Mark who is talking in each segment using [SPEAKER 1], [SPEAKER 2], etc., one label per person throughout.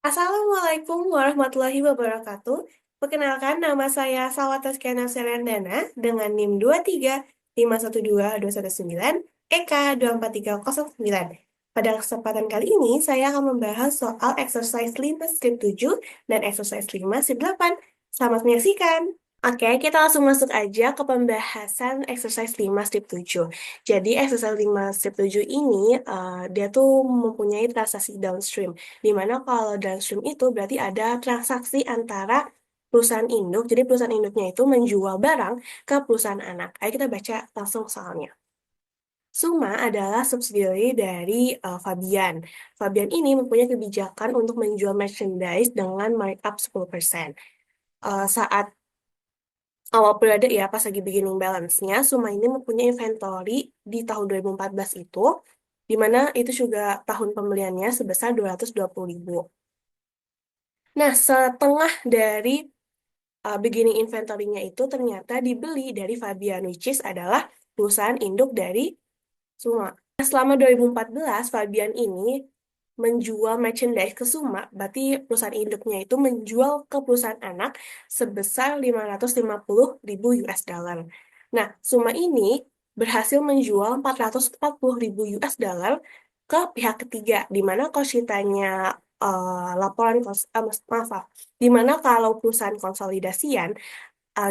[SPEAKER 1] Assalamualaikum warahmatullahi wabarakatuh. Perkenalkan, nama saya Salwatas Kiana Seriandana dengan NIM 23512219 EK243009. Pada kesempatan kali ini, saya akan membahas soal exercise 5 strip 7 dan exercise 5 strip 8. Selamat menyaksikan. Oke, kita langsung masuk aja ke pembahasan exercise 5 strip 7. Jadi exercise 5 strip 7 ini dia tuh mempunyai transaksi downstream. Di mana kalau downstream itu berarti ada transaksi antara perusahaan induk. Jadi perusahaan induknya itu menjual barang ke perusahaan anak. Ayo kita baca langsung soalnya. Suma adalah subsidiary dari Fabian. Fabian ini mempunyai kebijakan untuk menjual merchandise dengan markup 10%. Saat awal periode ya, pas lagi beginning balance-nya, Suma ini mempunyai inventory di tahun 2014 itu, di mana itu juga tahun pembeliannya sebesar 220.000. Nah, setengah dari beginning inventory-nya itu ternyata dibeli dari Fabian, which is adalah perusahaan induk dari Suma. Nah, selama 2014, Fabian ini menjual merchandise ke Suma, berarti perusahaan induknya itu menjual ke perusahaan anak sebesar 550.000 US dollar. Nah, Suma ini berhasil menjual 440.000 US dollar ke pihak ketiga, di mana kalau ceritanya laporan, maaf, di mana kalau perusahaan konsolidasian,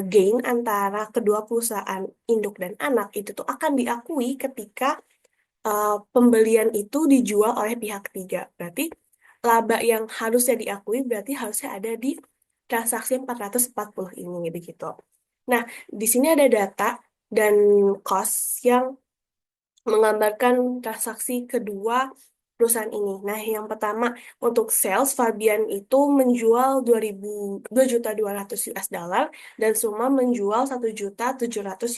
[SPEAKER 1] gain antara kedua perusahaan induk dan anak itu tuh akan diakui ketika pembelian itu dijual oleh pihak ketiga. Berarti laba yang harusnya diakui berarti harusnya ada di transaksi 440 ini begitu. Nah, di sini ada data dan cost yang menggambarkan transaksi kedua perusahaan ini. Nah, yang pertama untuk sales, Fabian itu menjual 2.200 US dollar dan Suma menjual 1.700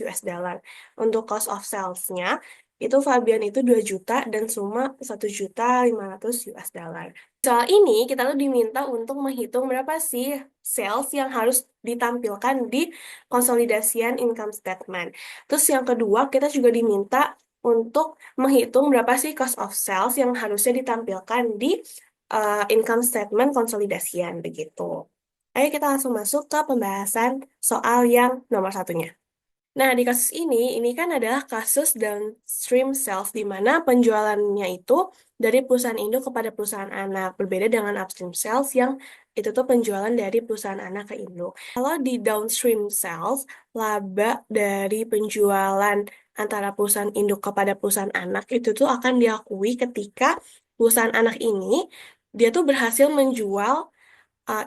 [SPEAKER 1] US dollar. Untuk cost of sales-nya itu Fabian itu 2 juta dan Suma 1.500 US dollar. Soal ini kita tuh diminta untuk menghitung berapa sih sales yang harus ditampilkan di konsolidasian income statement. Terus yang kedua, kita juga diminta untuk menghitung berapa sih cost of sales yang harusnya ditampilkan di income statement konsolidasian begitu. Ayo kita langsung masuk ke pembahasan soal yang nomor satunya. Nah, di kasus ini kan adalah kasus downstream sales, di mana penjualannya itu dari perusahaan induk kepada perusahaan anak, berbeda dengan upstream sales yang itu tuh penjualan dari perusahaan anak ke induk. Kalau di downstream sales, laba dari penjualan antara perusahaan induk kepada perusahaan anak itu tuh akan diakui ketika perusahaan anak ini dia tuh berhasil menjual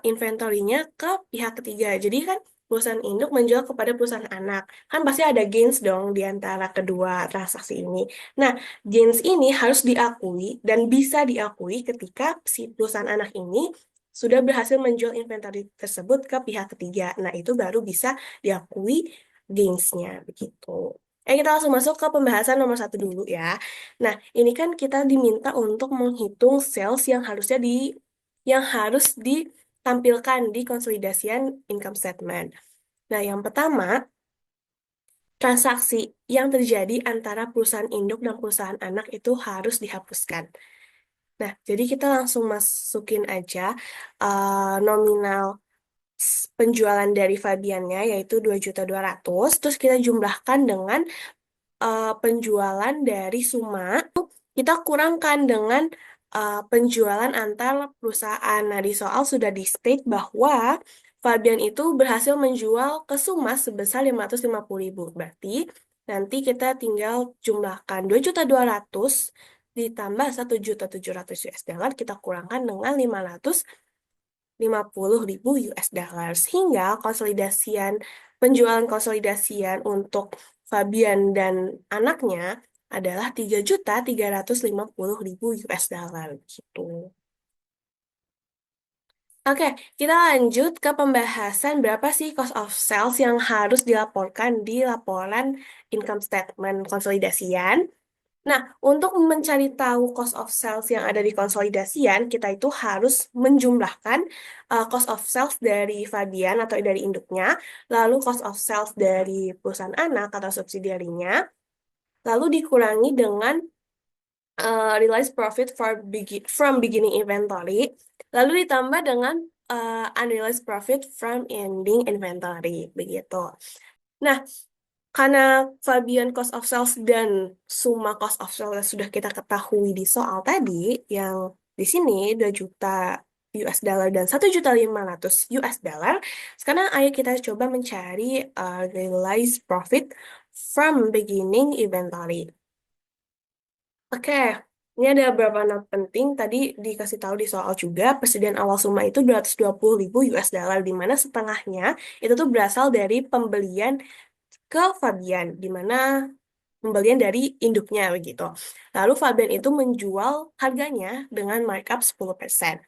[SPEAKER 1] inventory-nya ke pihak ketiga. Jadi kan perusahaan induk menjual kepada perusahaan anak. Kan pasti ada gains dong di antara kedua transaksi ini. Nah, gains ini harus diakui dan bisa diakui ketika si perusahaan anak ini sudah berhasil menjual inventory tersebut ke pihak ketiga. Nah, itu baru bisa diakui gains-nya begitu. Kita langsung masuk ke pembahasan nomor satu dulu ya. Nah, ini kan kita diminta untuk menghitung sales yang harus ditampilkan di konsolidasian income statement. Nah, yang pertama, transaksi yang terjadi antara perusahaan induk dan perusahaan anak itu harus dihapuskan. Nah, jadi kita langsung masukin aja nominal penjualan dari Fabiannya yaitu 2.200.000, terus kita jumlahkan dengan penjualan dari Suma, kita kurangkan dengan penjualan antar perusahaan. Nah, di soal sudah di-state bahwa Fabian itu berhasil menjual ke Suma sebesar 550.000. Berarti nanti kita tinggal jumlahkan 2.200.000 ditambah 1.700.000 US dollar, kita kurangkan dengan 550.000 US dollar. Sehingga penjualan konsolidasian untuk Fabian dan anaknya adalah 3.350.000 US dollar gitu. Oke, kita lanjut ke pembahasan berapa sih cost of sales yang harus dilaporkan di laporan income statement konsolidasian. Nah, untuk mencari tahu cost of sales yang ada di konsolidasian, kita itu harus menjumlahkan cost of sales dari Fabian atau dari induknya, lalu cost of sales dari perusahaan anak atau subsidiarinya, lalu dikurangi dengan realized profit from beginning inventory, Lalu ditambah dengan unrealized profit from ending inventory, begitu. Nah, karena Fabian cost of sales dan summa cost of sales sudah kita ketahui di soal tadi, yang di sini 2 juta US dollar dan 1.500.000 US dollar. Sekarang ayo kita coba mencari realized profit from beginning inventory. Oke, ini ada beberapa note penting. Tadi dikasih tahu di soal juga, persediaan awal summa itu 220.000 US dollar, di mana setengahnya itu tuh berasal dari pembelian ke Fabian, di mana pembelian dari induknya begitu. Lalu Fabian itu menjual harganya dengan markup 10%.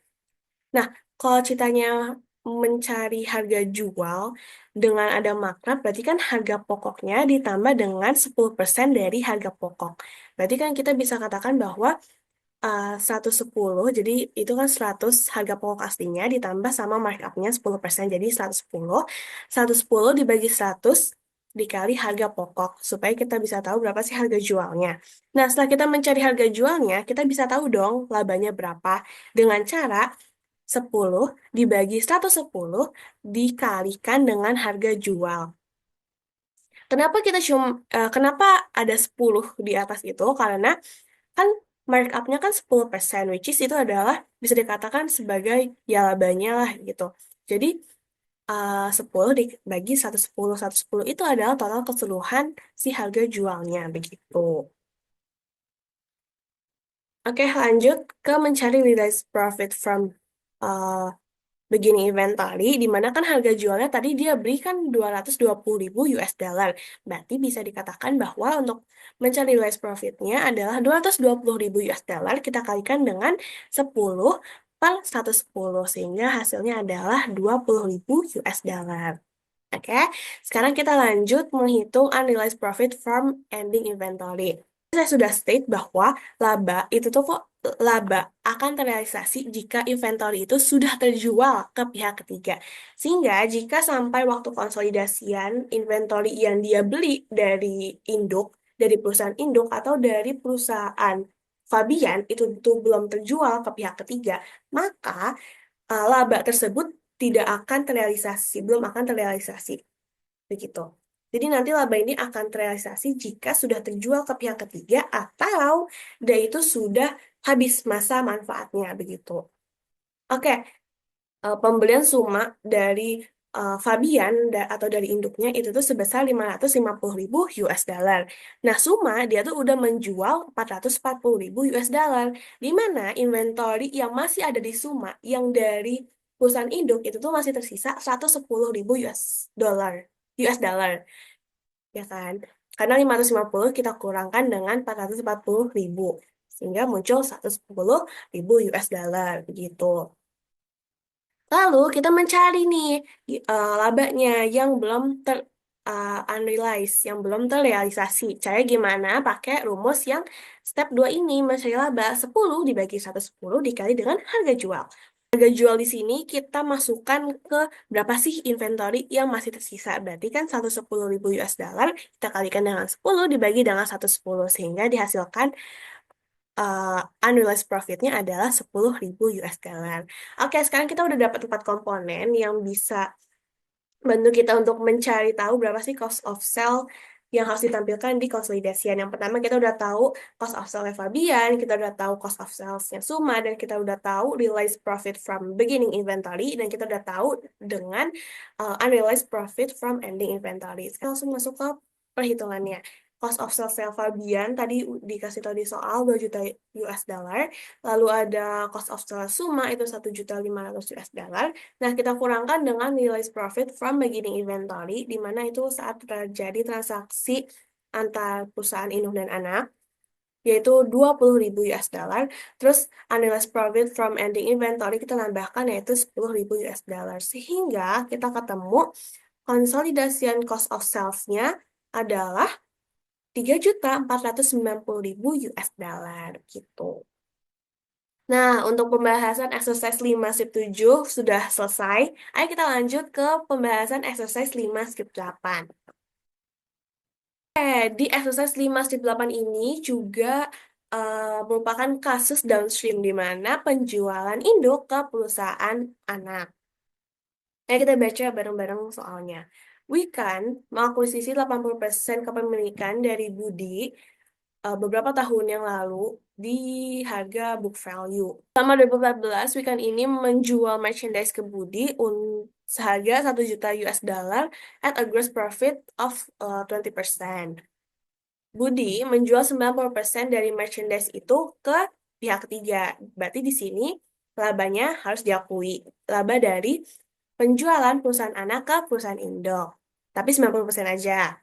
[SPEAKER 1] Nah, kalau ceritanya mencari harga jual dengan ada markup, berarti kan harga pokoknya ditambah dengan 10% dari harga pokok. Berarti kan kita bisa katakan bahwa 110, jadi itu kan 100 harga pokok aslinya ditambah sama markupnya 10%, jadi 110. 110 dibagi 100 dikali harga pokok, supaya kita bisa tahu berapa sih harga jualnya. Nah, setelah kita mencari harga jualnya, kita bisa tahu dong labanya berapa dengan cara 10 dibagi 110 dikalikan dengan harga jual. Kenapa ada 10 di atas itu? Karena kan markupnya kan 10%, which is itu adalah bisa dikatakan sebagai ya labanya lah gitu. Jadi 10 dibagi 110, 110 itu adalah total keseluruhan si harga jualnya begitu. Oke, lanjut ke mencari realized profit from uh, beginning inventory, di mana kan harga jualnya tadi dia berikan 220.000 US dollar. Berarti bisa dikatakan bahwa untuk mencari realized profitnya adalah 220.000 US dollar kita kalikan dengan 10 per 110, sehingga hasilnya adalah 20.000 US dollar. Oke, sekarang kita lanjut menghitung unrealized profit from ending inventory. Saya sudah state bahwa laba itu tuh kok laba akan terrealisasi jika inventory itu sudah terjual ke pihak ketiga. Sehingga jika sampai waktu konsolidasian inventory yang dia beli dari induk, dari perusahaan induk atau dari perusahaan Fabian itu belum terjual ke pihak ketiga, maka laba tersebut tidak akan terrealisasi, belum akan terrealisasi. Begitu. Jadi nanti laba ini akan terrealisasi jika sudah terjual ke pihak ketiga atau dia itu sudah habis masa manfaatnya begitu. Oke, pembelian Suma dari Fabian atau dari induknya itu tuh sebesar 550.000 US dollar. Nah, Suma dia tuh udah menjual 440.000 US dollar. Di mana inventory yang masih ada di Suma yang dari perusahaan induk itu tuh masih tersisa 110.000 US dollar, ya kan? Karena 550 kita kurangkan dengan 440.000, sehingga muncul 110.000 US dollar, begitu. Lalu kita mencari nih labanya yang belum unrealized, yang belum terrealisasi. Caranya gimana? Pakai rumus yang step 2 ini, mencari laba 10 dibagi 110 dikali dengan harga jual. Harga jual di sini kita masukkan ke berapa sih inventory yang masih tersisa. Berarti kan 110.000 US dollar kita kalikan dengan 10 dibagi dengan 110, sehingga dihasilkan unrealized profitnya adalah 10.000 US dollar. Oke, sekarang kita udah dapat 4 komponen yang bisa bantu kita untuk mencari tahu berapa sih cost of sale yang harus ditampilkan di konsolidasian. Yang pertama kita udah tahu cost of sale Fabian, kita udah tahu cost of sales-nya Suma, dan kita udah tahu realized profit from beginning inventory, dan kita udah tahu dengan unrealized profit from ending inventory. Sekarang langsung masuk ke perhitungannya. Cost of sale Fabian tadi dikasih tahu di soal 2 juta US dollar, lalu ada cost of sale Suma itu 1.500.000 US dollar. Nah, kita kurangkan dengan realized profit from beginning inventory, di mana itu saat terjadi transaksi antar perusahaan induk dan anak, yaitu 20.000 US dollar. Terus, unrealized profit from ending inventory kita tambahkan yaitu 10.000 US dollar. Sehingga kita ketemu konsolidasian cost of sales-nya adalah 3.490.000 US dollar gitu. Nah, untuk pembahasan exercise 5 skip 7 sudah selesai. Ayo kita lanjut ke pembahasan exercise 5 skip 8. Di exercise 5 skip 8 ini juga merupakan kasus downstream di mana penjualan induk ke perusahaan anak. Nah, kita baca bareng-bareng soalnya. Wikan mengakuisisi 80% kepemilikan dari Budi beberapa tahun yang lalu di harga book value. Selama 2014, Wikan ini menjual merchandise ke Budi seharga 1 juta US dollar at a gross profit of 20%. Budi menjual 90% dari merchandise itu ke pihak ketiga. Berarti di sini labanya harus diakui. Laba dari penjualan perusahaan anak ke perusahaan induk. Tapi 90% aja.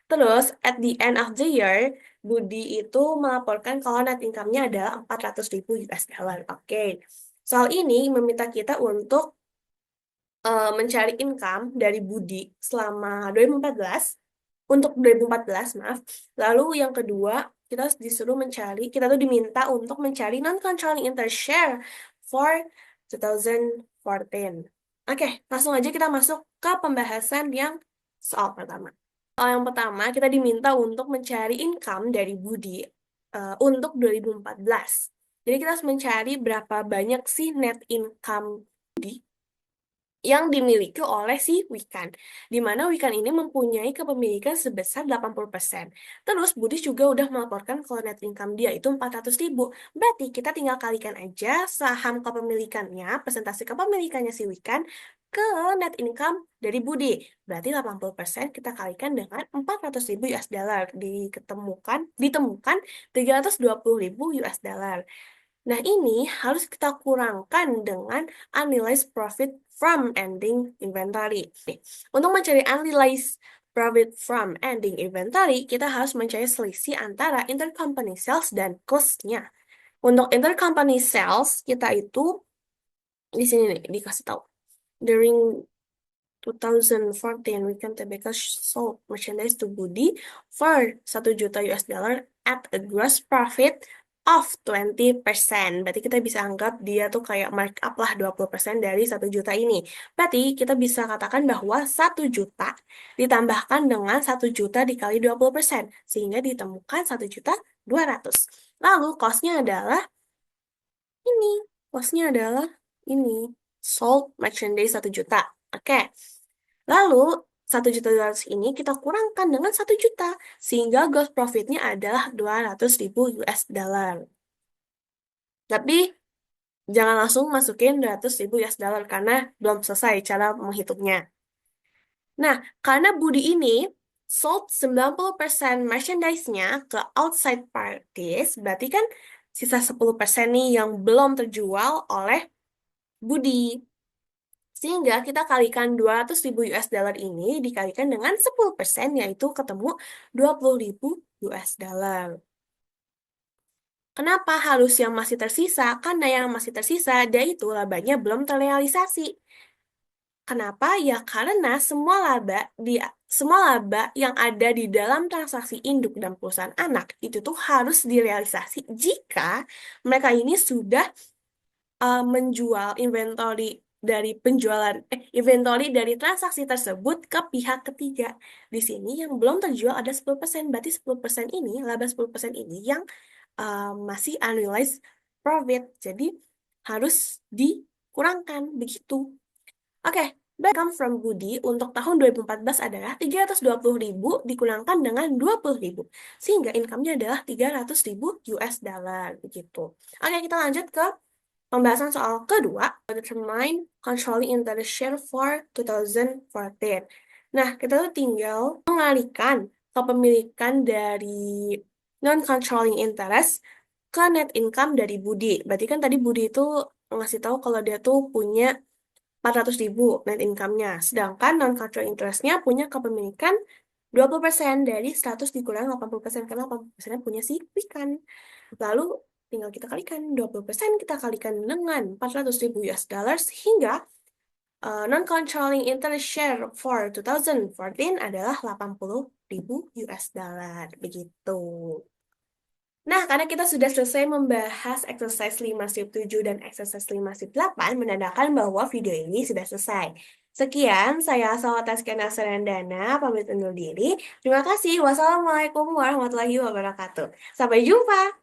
[SPEAKER 1] Terus, at the end of the year, Budi itu melaporkan kalau net income-nya adalah 400 ribu US dollar. Oke. Soal ini meminta kita untuk mencari income dari Budi selama 2014 untuk 2014, maaf. Lalu yang kedua, kita tuh diminta untuk mencari non-controlling interest share for 2014. Oke, langsung aja kita masuk ke pembahasan yang soal pertama. Soal yang pertama, kita diminta untuk mencari income dari Budi untuk 2014. Jadi kita harus mencari berapa banyak sih net income Budi yang dimiliki oleh si Wikan, di mana Wikan ini mempunyai kepemilikan sebesar 80%. Terus Budi juga udah melaporkan kalau net income dia itu 400 ribu. Berarti kita tinggal kalikan aja saham kepemilikannya, presentasi kepemilikannya si Wikan ke net income dari Budi. Berarti 80% kita kalikan dengan 400 ribu US dollar. Ditemukan 320 ribu US dollar. Nah, ini harus kita kurangkan dengan unrealized profit from ending inventory. Untuk mencari unrealized profit from ending inventory, kita harus mencari selisih antara intercompany sales dan cost-nya. Untuk intercompany sales, kita itu di sini nih dikasih tahu. During 2014, Weekend Tobacco sold merchandise to Budi for 1 juta US dollar at a gross profit of 20%. Berarti kita bisa anggap dia tuh kayak markup lah 20% dari 1 juta ini. Berarti kita bisa katakan bahwa 1 juta ditambahkan dengan 1 juta dikali 20%. Sehingga ditemukan 1.200.000. Lalu cost-nya adalah ini. Cost-nya adalah ini. Sold merchandise 1 juta. Oke. Lalu, 1.200.000 ini kita kurangkan dengan 1 juta, sehingga gross profit-nya adalah 200 ribu US dollar. Tapi, jangan langsung masukin 200 ribu US dollar, karena belum selesai cara menghitungnya. Nah, karena Budi ini sold 90% merchandise-nya ke outside parties, berarti kan sisa 10% nih yang belum terjual oleh Budi. Sehingga kita kalikan 200 ribu US dollar ini dikalikan dengan 10%, yaitu ketemu 20 ribu US dollar. Kenapa harus yang masih tersisa? Karena yang masih tersisa, dia itu labanya belum terrealisasi. Kenapa? Ya karena semua laba yang ada di dalam transaksi induk dan perusahaan anak itu tuh harus direalisasi jika mereka ini sudah menjual inventory dari transaksi tersebut ke pihak ketiga. Di sini yang belum terjual ada 10%, berarti 10% ini, laba 10% ini yang masih unrealized profit. Jadi harus dikurangkan begitu. Oke, income from Budi untuk tahun 2014 adalah 320 ribu dikurangkan dengan 20 ribu. Sehingga income-nya adalah 300 ribu US dollar. Begitu. Oke, kita lanjut ke pembahasan soal kedua, determine controlling interest share for 2014. Nah, kita tuh tinggal mengalihkan kepemilikan dari non-controlling interest ke net income dari Budi. Berarti kan tadi Budi itu ngasih tahu kalau dia tuh punya 400 ribu net income-nya. Sedangkan non-controlling interest-nya punya kepemilikan 20% dari 100 dikurangi 80%, karena 80% punya si Wikan. Lalu tinggal kita kalikan 20%, kita kalikan dengan 400 ribu US dollar, sehingga non-controlling interest share for 2014 adalah 80 ribu US dollar. Begitu. Nah, karena kita sudah selesai membahas exercise 5-7 dan exercise 5-8, menandakan bahwa video ini sudah selesai. Sekian, saya Salwataskia Nasrandana, pamit undur diri. Terima kasih. Wassalamualaikum warahmatullahi wabarakatuh. Sampai jumpa.